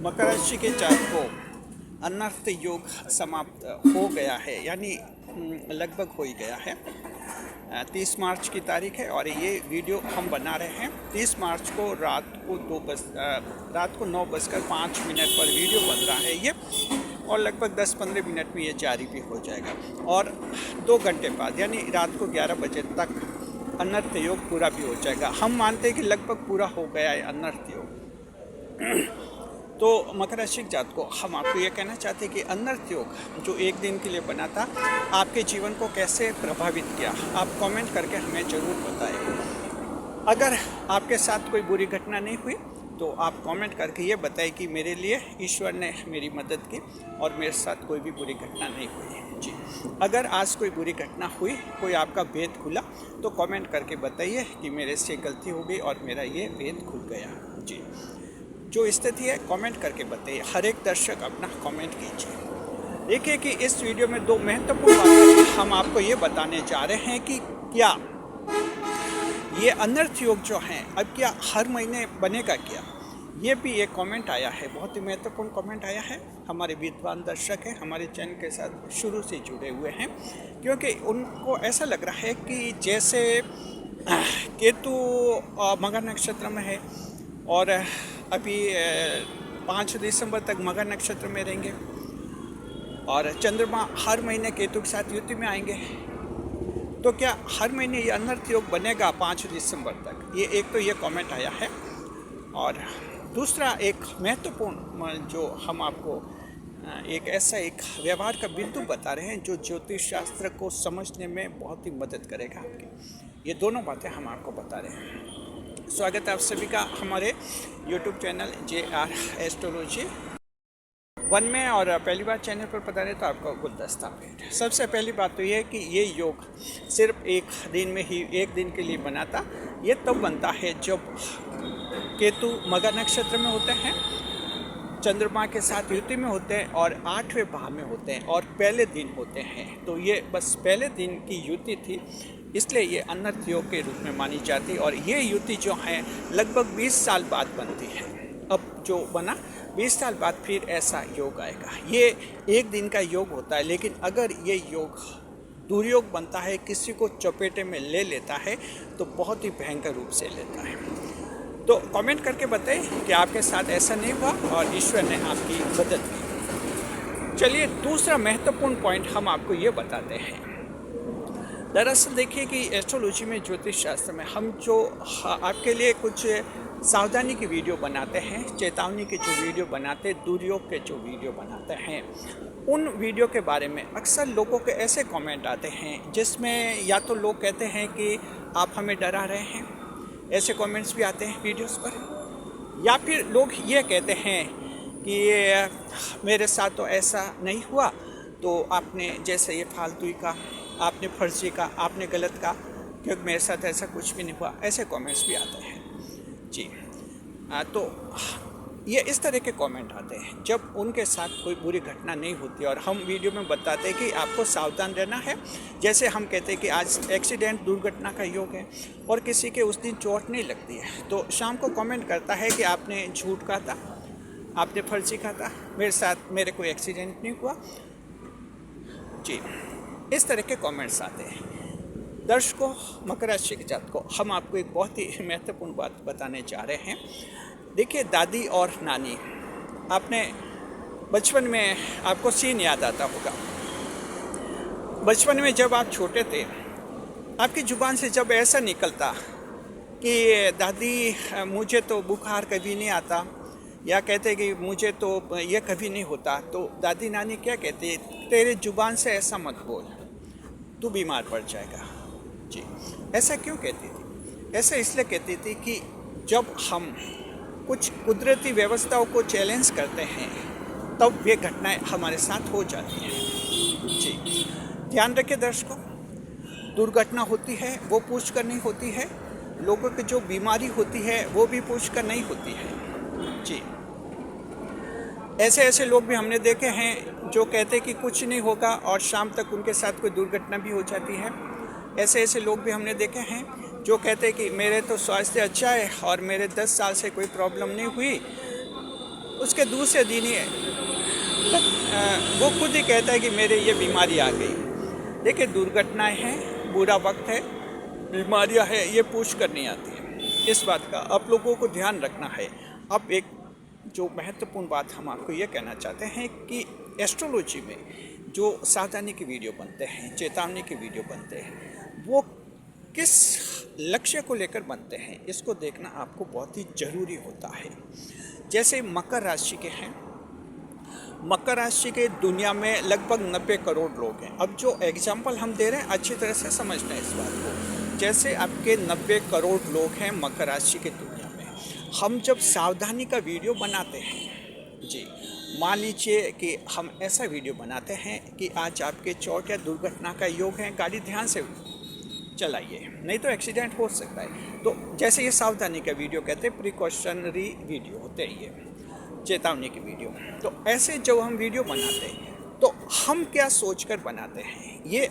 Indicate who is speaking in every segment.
Speaker 1: मकर राशि के जातक को अनर्थ योग समाप्त हो गया है, यानी लगभग हो ही गया है। 30 मार्च की तारीख है और ये वीडियो हम बना रहे हैं 30 मार्च को रात को 9:05 पर वीडियो बन रहा है ये, और लगभग 10-15 मिनट में ये जारी भी हो जाएगा। और 2 घंटे बाद यानी रात को 11 बजे तक अनर्थ योग पूरा भी हो जाएगा। हम मानते हैं कि लगभग पूरा हो गया है अनर्थ योग। तो मकर राशि जातक को हम आपको ये कहना चाहते हैं कि अनर्थ योग जो एक दिन के लिए बना था, आपके जीवन को कैसे प्रभावित किया, आप कमेंट करके हमें ज़रूर बताएं। अगर आपके साथ कोई बुरी घटना नहीं हुई तो आप कमेंट करके ये बताएं कि मेरे लिए ईश्वर ने मेरी मदद की और मेरे साथ कोई भी बुरी घटना नहीं हुई। जी, अगर आज कोई बुरी घटना हुई, कोई आपका भेद खुला, तो कमेंट करके बताइए कि मेरे से गलती हो गई और मेरा ये भेद खुल गया। जी, जो स्थिति है कमेंट करके बताइए। हर एक दर्शक अपना कमेंट कीजिए। देखिए कि इस वीडियो में 2 महत्वपूर्ण बातें हम आपको ये बताने जा रहे हैं कि क्या ये अनर्थ योग जो हैं अब क्या हर महीने बनेगा क्या। ये भी एक कमेंट आया है, बहुत ही महत्वपूर्ण कमेंट आया है। हमारे विद्वान दर्शक हैं, हमारे चैनल के साथ शुरू से जुड़े हुए हैं, क्योंकि उनको ऐसा लग रहा है कि जैसे केतु मगर नक्षत्र में है और अभी 5 दिसंबर तक मगर नक्षत्र में रहेंगे और चंद्रमा हर महीने केतु के साथ युति में आएंगे, तो क्या हर महीने ये अनर्थ योग बनेगा 5 दिसंबर तक। ये एक तो ये कमेंट आया है। और दूसरा एक महत्वपूर्ण जो हम आपको एक ऐसा एक व्यवहार का बिंदु बता रहे हैं जो ज्योतिष शास्त्र को समझने में बहुत ही मदद करेगा आपकी। ये दोनों बातें हम आपको बता रहे हैं। स्वागत है आप सभी का हमारे YouTube चैनल JR एस्ट्रोलॉजी 1 में, और पहली बार चैनल पर पधारे तो आपका गुलदस्ता भेंट। सबसे पहली बात तो ये है कि ये योग सिर्फ एक दिन में ही, एक दिन के लिए बना था। ये तब बनता है जब केतु मगर नक्षत्र में होते हैं, चंद्रमा के साथ युति में होते हैं और 8वें भाव में होते हैं और पहले दिन होते हैं। तो ये बस पहले दिन की युति थी, इसलिए ये अनर्थ योग के रूप में मानी जाती है। और ये युति जो है लगभग 20 साल बाद बनती है। अब जो बना 20 साल बाद फिर ऐसा योग आएगा। ये एक दिन का योग होता है, लेकिन अगर ये योग दुर्योग बनता है, किसी को चपेटे में ले लेता है, तो बहुत ही भयंकर रूप से लेता है। तो कमेंट करके बताएं कि आपके साथ ऐसा नहीं हुआ और ईश्वर ने आपकी मदद की। चलिए दूसरा महत्वपूर्ण पॉइंट हम आपको ये बताते हैं। दरअसल देखिए कि एस्ट्रोलॉजी में, ज्योतिष शास्त्र में हम जो आपके लिए कुछ सावधानी की वीडियो बनाते हैं, चेतावनी के जो वीडियो बनाते हैं, दुर्योग के जो वीडियो बनाते हैं, उन वीडियो के बारे में अक्सर लोगों के ऐसे कमेंट आते हैं जिसमें या तो लोग कहते हैं कि आप हमें डरा रहे हैं, ऐसे कमेंट्स भी आते हैं वीडियोस पर, या फिर लोग ये कहते हैं कि मेरे साथ तो ऐसा नहीं हुआ, तो आपने जैसे ये फालतू का, आपने फर्जी का, आपने गलत का, क्योंकि मेरे साथ ऐसा कुछ भी नहीं हुआ। ऐसे कमेंट्स भी आते हैं। जी, तो ये इस तरह के कमेंट आते हैं जब उनके साथ कोई बुरी घटना नहीं होती, और हम वीडियो में बताते हैं कि आपको सावधान रहना है। जैसे हम कहते हैं कि आज एक्सीडेंट, दुर्घटना का योग है और किसी के उस दिन चोट नहीं लगती है, तो शाम को कमेंट करता है कि आपने झूठ कहा था, आपने फर्जी कहा था, मेरे कोई एक्सीडेंट नहीं हुआ। जी, इस तरह के कमेंट्स आते हैं। दर्शकों, मकर राशि के जातक को हम आपको एक बहुत ही महत्वपूर्ण बात बताने जा रहे हैं। देखिए, दादी और नानी, आपने बचपन में आपको सीन याद आता होगा। बचपन में जब आप छोटे थे, आपकी ज़ुबान से जब ऐसा निकलता कि दादी मुझे तो बुखार कभी नहीं आता, या कहते कि मुझे तो ये कभी नहीं होता, तो दादी नानी क्या कहती, तेरे ज़ुबान से ऐसा मत बोल, तू बीमार पड़ जाएगा। जी, ऐसा क्यों कहती थी? ऐसा इसलिए कहती थी कि जब हम कुछ कुदरती व्यवस्थाओं को चैलेंज करते हैं, तब ये घटनाएं हमारे साथ हो जाती हैं। जी, ध्यान रखिए दर्शकों, दुर्घटना होती है वो पूछ कर नहीं होती है, लोगों की जो बीमारी होती है वो भी पूछ कर नहीं होती है। जी, ऐसे लोग भी हमने देखे हैं जो कहते हैं कि कुछ नहीं होगा और शाम तक उनके साथ कोई दुर्घटना भी हो जाती है। ऐसे लोग भी हमने देखे हैं जो कहते हैं कि मेरे तो स्वास्थ्य अच्छा है और मेरे 10 साल से कोई प्रॉब्लम नहीं हुई, उसके दूसरे दिन ही वो खुद ही कहता है कि मेरे ये बीमारी आ गई। देखिए, दुर्घटनाएं हैं, बुरा वक्त है, बीमारियां हैं, ये पूछ कर नहीं आती है। इस बात का आप लोगों को ध्यान रखना है। अब एक जो महत्वपूर्ण बात हम आपको ये कहना चाहते हैं कि एस्ट्रोलॉजी में जो सावधानी के वीडियो बनते हैं, चेतावनी के वीडियो बनते हैं, वो किस लक्ष्य को लेकर बनते हैं, इसको देखना आपको बहुत ही ज़रूरी होता है। जैसे मकर राशि के हैं, मकर राशि के दुनिया में लगभग 90 करोड़ लोग हैं। अब जो एग्जाम्पल हम दे रहे हैं अच्छी तरह से समझना है इस बात को। जैसे आपके 90 करोड़ लोग हैं मकर राशि के दुनिया में, हम जब सावधानी का वीडियो बनाते हैं जी, मान लीजिए कि हम ऐसा वीडियो बनाते हैं कि आज आपके चोट या दुर्घटना का योग है, गाड़ी ध्यान से चलाइए, नहीं तो एक्सीडेंट हो सकता है। तो जैसे ये सावधानी का वीडियो कहते हैं, प्रिकॉशनरी वीडियो होते हैं, ये चेतावनी की वीडियो। तो ऐसे जब हम वीडियो बनाते हैं तो हम क्या सोचकर बनाते हैं ये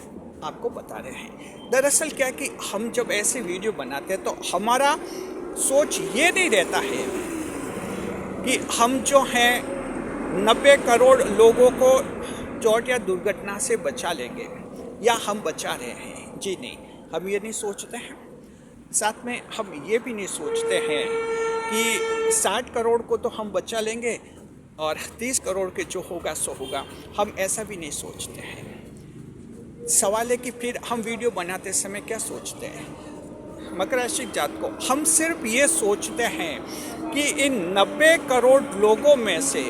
Speaker 1: आपको बता रहे हैं। दरअसल क्या कि हम जब ऐसे वीडियो बनाते हैं तो हमारा सोच ये नहीं रहता है कि हम जो हैं 90 करोड़ लोगों को चोट या दुर्घटना से बचा लेंगे या हम बचा रहे हैं। जी नहीं, हम ये नहीं सोचते हैं। साथ में हम ये भी नहीं सोचते हैं कि 60 करोड़ को तो हम बचा लेंगे और 30 करोड़ के जो होगा सो होगा, हम ऐसा भी नहीं सोचते हैं। सवाल है कि फिर हम वीडियो बनाते समय क्या सोचते हैं। मकर राशि जात को हम सिर्फ ये सोचते हैं कि इन 90 करोड़ लोगों में से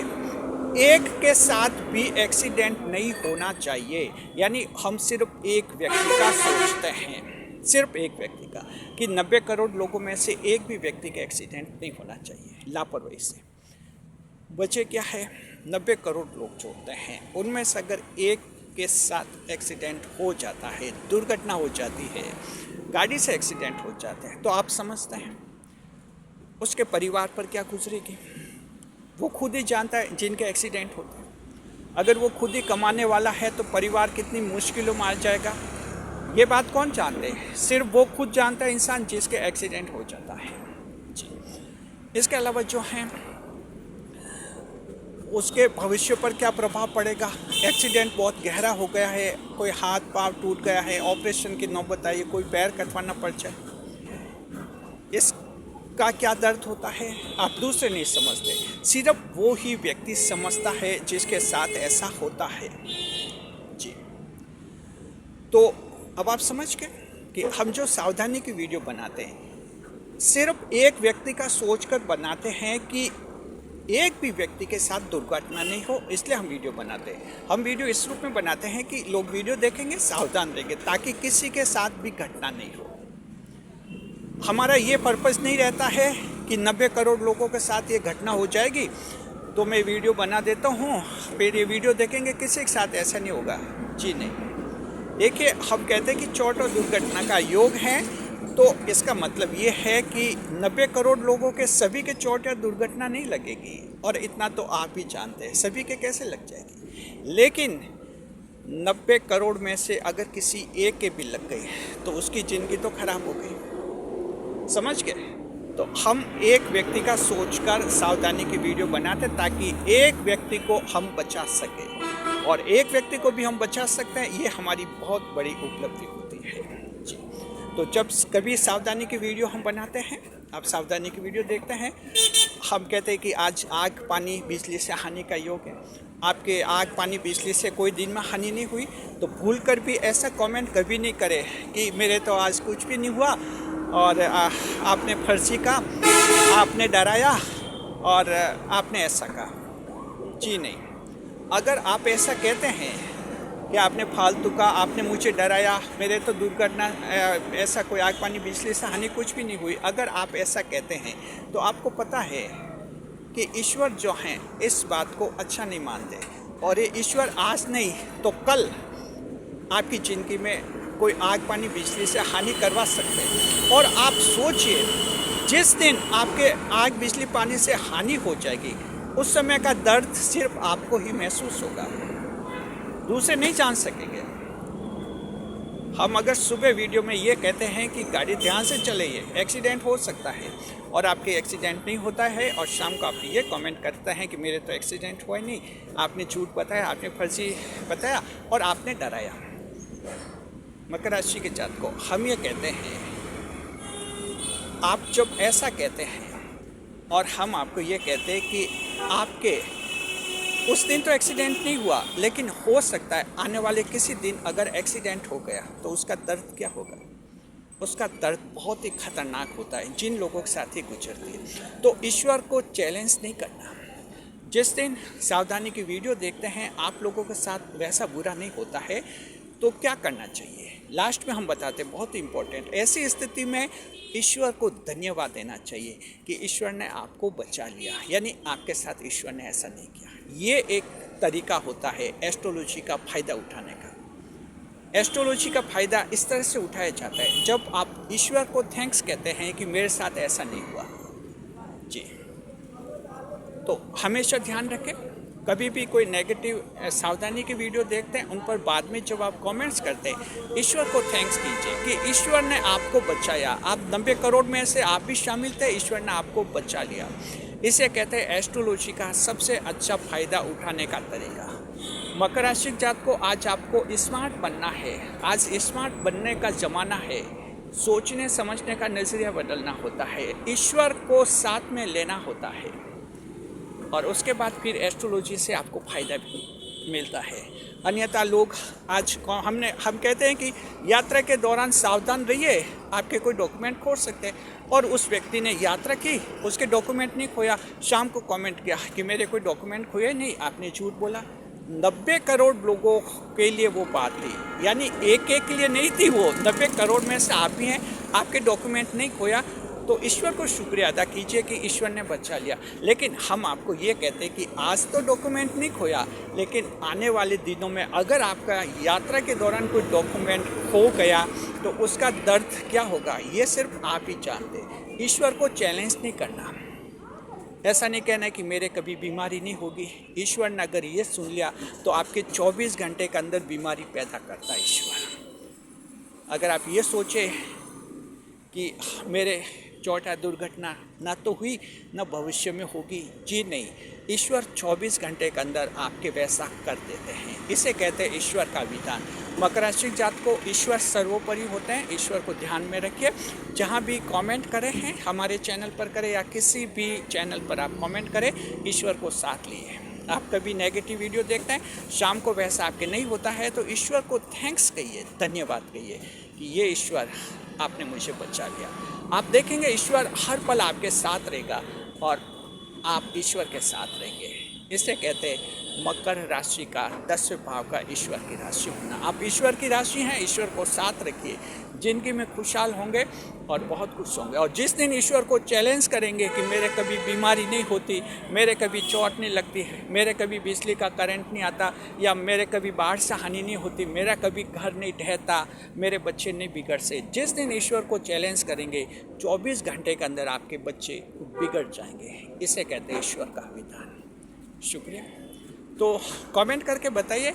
Speaker 1: एक के साथ भी एक्सीडेंट नहीं होना चाहिए। यानी हम सिर्फ एक व्यक्ति का सोचते हैं, सिर्फ एक व्यक्ति का, कि 90 करोड़ लोगों में से एक भी व्यक्ति का एक्सीडेंट नहीं होना चाहिए लापरवाही से। बचे क्या है, 90 करोड़ लोग जो होते हैं उनमें से अगर एक के साथ एक्सीडेंट हो जाता है, दुर्घटना हो जाती है, गाड़ी से एक्सीडेंट हो जाते हैं, तो आप समझते हैं उसके परिवार पर क्या गुजरेगी। वो खुद ही जानता है जिनके एक्सीडेंट होते हैं। अगर वो खुद ही कमाने वाला है तो परिवार कितनी मुश्किलों में आ जाएगा, ये बात कौन जानते हैं, सिर्फ वो खुद जानता है इंसान जिसके एक्सीडेंट हो जाता है जी। इसके अलावा जो हैं उसके भविष्य पर क्या प्रभाव पड़ेगा। एक्सीडेंट बहुत गहरा हो गया है, कोई हाथ पाँव टूट गया है, ऑपरेशन की नौबत आई, कोई पैर कटवाना पड़ जाए, इसका क्या दर्द होता है आप दूसरे नहीं समझते, सिर्फ वो ही व्यक्ति समझता है जिसके साथ ऐसा होता है जी। तो अब आप समझ गए कि हम जो सावधानी की वीडियो बनाते हैं सिर्फ एक व्यक्ति का सोचकर बनाते हैं कि एक भी व्यक्ति के साथ दुर्घटना नहीं हो, इसलिए हम वीडियो बनाते हैं। हम वीडियो इस रूप में बनाते हैं कि लोग वीडियो देखेंगे, सावधान रहेंगे, ताकि किसी के साथ भी घटना नहीं हो। हमारा ये पर्पस नहीं रहता है कि 90 करोड़ लोगों के साथ ये घटना हो जाएगी तो मैं वीडियो बना देता हूँ, फिर ये वीडियो देखेंगे, किसी के साथ ऐसा नहीं होगा जी नहीं। देखिए, हम कहते हैं कि चोट और दुर्घटना का योग है, तो इसका मतलब ये है कि 90 करोड़ लोगों के सभी के चोट या दुर्घटना नहीं लगेगी, और इतना तो आप ही जानते हैं सभी के कैसे लग जाएगी। लेकिन 90 करोड़ में से अगर किसी एक के भी लग गई तो उसकी ज़िंदगी तो खराब हो गई, समझ गए। तो हम एक व्यक्ति का सोचकर सावधानी की वीडियो बनाते ताकि एक व्यक्ति को हम बचा सकें, और एक व्यक्ति को भी हम बचा सकते हैं, ये हमारी बहुत बड़ी उपलब्धि होती है जी। तो जब कभी सावधानी की वीडियो हम बनाते हैं, आप सावधानी की वीडियो देखते हैं, हम कहते हैं कि आज आग पानी बिजली से हानि का योग है, आपके आग पानी बिजली से कोई दिन में हानि नहीं हुई, तो भूल कर भी ऐसा कमेंट कभी नहीं करे कि मेरे तो आज कुछ भी नहीं हुआ और आपने फर्जी का, आपने डराया और आपने ऐसा कहा जी नहीं। अगर आप ऐसा कहते हैं कि आपने फालतू का, आपने मुझे डराया, मेरे तो दुर्घटना ऐसा कोई आग पानी बिजली से हानि कुछ भी नहीं हुई, अगर आप ऐसा कहते हैं तो आपको पता है कि ईश्वर जो हैं इस बात को अच्छा नहीं मानते, और ये ईश्वर आज नहीं तो कल आपकी ज़िंदगी में कोई आग पानी बिजली से हानि करवा सकते हैं। और आप सोचिए, जिस दिन आपके आग बिजली पानी से हानि हो जाएगी उस समय का दर्द सिर्फ आपको ही महसूस होगा, दूसरे नहीं जान सकेंगे। हम अगर सुबह वीडियो में ये कहते हैं कि गाड़ी ध्यान से चलाइए, एक्सीडेंट हो सकता है, और आपके एक्सीडेंट नहीं होता है, और शाम को आप ये कमेंट करते हैं कि मेरे तो एक्सीडेंट हुआ ही नहीं, आपने झूठ बताया, आपने फर्जी बताया और आपने डराया। मकर राशि के जातक को हम ये कहते हैं, आप जब ऐसा कहते हैं और हम आपको ये कहते हैं कि आपके उस दिन तो एक्सीडेंट नहीं हुआ, लेकिन हो सकता है आने वाले किसी दिन अगर एक्सीडेंट हो गया तो उसका दर्द क्या होगा। उसका दर्द बहुत ही खतरनाक होता है जिन लोगों के साथ ही गुजरती है। तो ईश्वर को चैलेंज नहीं करना। जिस दिन सावधानी की वीडियो देखते हैं आप लोगों के साथ वैसा बुरा नहीं होता है तो क्या करना चाहिए, लास्ट में हम बताते हैं, बहुत इम्पोर्टेंट। ऐसी स्थिति में ईश्वर को धन्यवाद देना चाहिए कि ईश्वर ने आपको बचा लिया, यानी आपके साथ ईश्वर ने ऐसा नहीं किया। ये एक तरीका होता है एस्ट्रोलॉजी का फ़ायदा उठाने का। एस्ट्रोलॉजी का फ़ायदा इस तरह से उठाया जाता है जब आप ईश्वर को थैंक्स कहते हैं कि मेरे साथ ऐसा नहीं हुआ जी। तो हमेशा ध्यान रखें, कभी भी कोई नेगेटिव सावधानी की वीडियो देखते हैं उन पर बाद में जब आप कमेंट्स करते हैं ईश्वर को थैंक्स कीजिए कि ईश्वर ने आपको बचाया। आप 90 करोड़ में से आप भी शामिल थे, ईश्वर ने आपको बचा लिया। इसे कहते हैं एस्ट्रोलॉजी का सबसे अच्छा फ़ायदा उठाने का तरीका। मकर राशि जात को आज आपको स्मार्ट बनना है। आज स्मार्ट बनने का ज़माना है। सोचने समझने का नज़रिया बदलना होता है, ईश्वर को साथ में लेना होता है, और उसके बाद फिर एस्ट्रोलॉजी से आपको फ़ायदा भी मिलता है। अन्यथा लोग आज हम कहते हैं कि यात्रा के दौरान सावधान रहिए, आपके कोई डॉक्यूमेंट खो सकते हैं, और उस व्यक्ति ने यात्रा की, उसके डॉक्यूमेंट नहीं खोया, शाम को कमेंट किया कि मेरे कोई डॉक्यूमेंट खोए नहीं, आपने झूठ बोला। 90 करोड़ लोगों के लिए वो बात थी, यानी एक के लिए नहीं थी, वो 90 करोड़ में से आप भी हैं, आपके डॉक्यूमेंट नहीं खोया। तो ईश्वर को शुक्रिया अदा कीजिए कि ईश्वर ने बचा लिया। लेकिन हम आपको ये कहते हैं कि आज तो डॉक्यूमेंट नहीं खोया, लेकिन आने वाले दिनों में अगर आपका यात्रा के दौरान कोई डॉक्यूमेंट खो गया तो उसका दर्द क्या होगा ये सिर्फ आप ही जानते हैं। ईश्वर को चैलेंज नहीं करना, ऐसा नहीं कहना है कि मेरे कभी बीमारी नहीं होगी। ईश्वर ने अगर ये सुन लिया तो आपके 24 घंटे के अंदर बीमारी पैदा करता है ईश्वर। अगर आप ये सोचे कि मेरे चोट दुर्घटना ना तो हुई ना भविष्य में होगी, जी नहीं, ईश्वर 24 घंटे के अंदर आपके वैसा कर देते हैं। इसे कहते हैं ईश्वर का विधान। मकर राशि जात को ईश्वर सर्वोपरि होते हैं, ईश्वर को ध्यान में रखिए। जहाँ भी कमेंट करें हैं हमारे चैनल पर करें या किसी भी चैनल पर आप कमेंट करें, ईश्वर को साथ लिए। आप कभी नेगेटिव वीडियो देखते हैं, शाम को वैसा आपके नहीं होता है तो ईश्वर को थैंक्स कहिए, धन्यवाद कहिए कि ये ईश्वर आपने मुझे बचा लिया। आप देखेंगे ईश्वर हर पल आपके साथ रहेगा और आप ईश्वर के साथ रहेंगे। इसे कहते हैं मकर राशि का 10वें भाव का ईश्वर की राशि होना। आप ईश्वर की राशि हैं, ईश्वर को साथ रखिए, जिंदगी में खुशहाल होंगे और बहुत खुश होंगे। और जिस दिन ईश्वर को चैलेंज करेंगे कि मेरे कभी बीमारी नहीं होती, मेरे कभी चोट नहीं लगती है, मेरे कभी बिजली का करंट नहीं आता, या मेरे कभी बाढ़ से हानि नहीं होती, मेरा कभी घर नहीं ढहता, मेरे बच्चे नहीं बिगड़ से, जिस दिन ईश्वर को चैलेंज करेंगे 24 घंटे के अंदर आपके बच्चे बिगड़ जाएंगे। इसे कहते हैं ईश्वर का विधान। शुक्रिया। तो कमेंट करके बताइए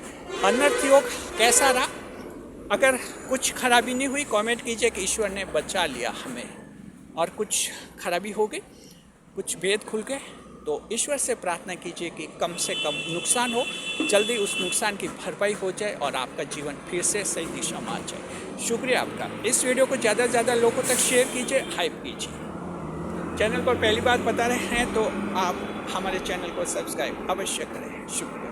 Speaker 1: अनर्थ योग कैसा रहा। अगर कुछ खराबी नहीं हुई कमेंट कीजिए कि ईश्वर ने बचा लिया हमें, और कुछ खराबी हो गई, कुछ भेद खुल गए, तो ईश्वर से प्रार्थना कीजिए कि कम से कम नुकसान हो, जल्दी उस नुकसान की भरपाई हो जाए और आपका जीवन फिर से सही दिशा में आ जाए। शुक्रिया आपका। इस वीडियो को ज़्यादा से ज़्यादा लोगों तक शेयर कीजिए, हाइप कीजिए। चैनल पर पहली बार बता रहे हैं तो आप हमारे चैनल को सब्सक्राइब अवश्य करें। शुक्रिया।